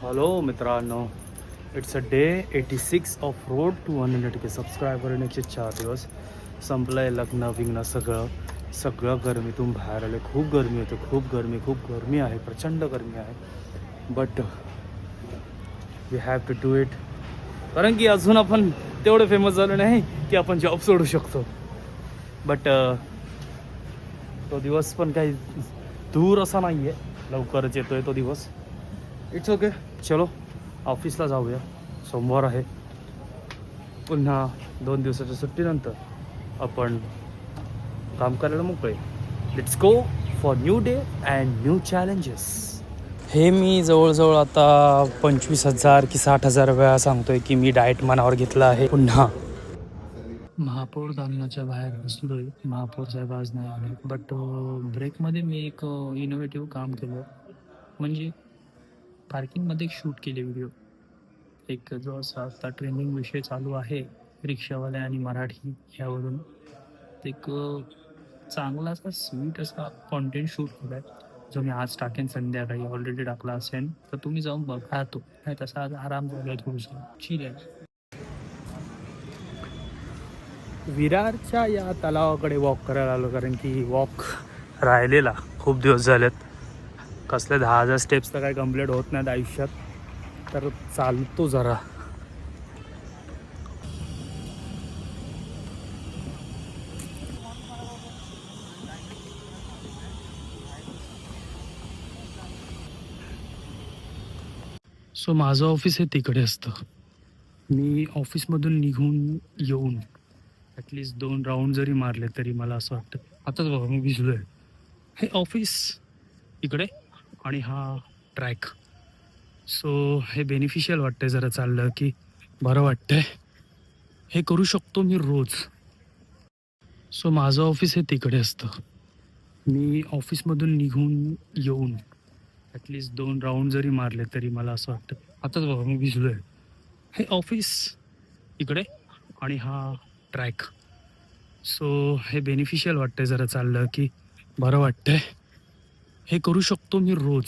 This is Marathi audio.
हॅलो मित्रांनो, it's a day 86 of road to 100K subscriber येण्याचे 4 दिवस संपलं आहे. लग्न विग्न सगळं गरमीतून बाहेर आले. खूप गरमी होते, खूप गरमी आहे, प्रचंड गरमी आहे. But we have to do it, कारण की अजून आपण तेवढं फेमस झालो नाही की आपण जॉब सोडू शकतो. बट तो दिवस पण काही दूर असा नाही आहे, लवकरच येतो आहे तो दिवस. इट्स ओके, चलो ऑफिसला जाऊया. सोमवार आहे, पुन्हा 2 दिवसाच्या सुट्टीनंतर आपण काम करायला मोकळे. Let's go for new day and new challenges. हे मी जवळजवळ आता 25,000 की 60,000 वेळा सांगतोय की मी डाएट मनावर घेतला आहे. पुन्हा महापौर दालनाच्या बाहेर बसलोय. महापौर साहेब आज नाही आले, बट ब्रेकमध्ये मी एक इनोव्हेटिव्ह काम केलं. म्हणजे पार्किंगमध्ये एक शूट केले व्हिडिओ. एक जो असा आता ट्रेंडिंग विषय चालू आहे रिक्षावाले आणि मराठी ह्यावरून, एक चांगला स्वीट असा कॉन्टेंट शूट केला आहे, जो मी आज टाकेन संध्याकाळी. ऑलरेडी टाकला असेल तर तुम्ही जाऊन बघा. तो नाही तसा आज आराम झाला, थोडंसं चिल आहे. विरारच्या या तलावाकडे वॉक करायला आलो, कारण की वॉक राहिलेला खूप दिवस झालेत. कसले 10,000 स्टेप्स तर काही कंप्लीट होत नाहीत आयुष्यात, तर चालतो जरा. सो माझं ऑफिस हे तिकडे असतं. मी ऑफिसमधून निघून येऊन ॲटलिस्ट 2 राऊंड जरी मारले तरी मला असं वाटतं आताच बघा मी भिजलो आहे. हे ऑफिस इकडे आणि हा ट्रॅक. सो हे बेनिफिशियल वाटतंय, जरा चाललं की बरं वाटतंय. हे करू शकतो मी रोज. सो माझं ऑफिस हे तिकडे असतं. मी ऑफिसमधून निघून येऊन ॲटलिस्ट 2 राऊंड जरी मारले तरी मला असं वाटतं आताच बघा मी भिजलो आहे. हे ऑफिस इकडे आणि हा ट्रॅक. सो हे बेनिफिशियल वाटतंय, जरा चाललं की बरं वाटतंय. हे करू शकतो मी रोज.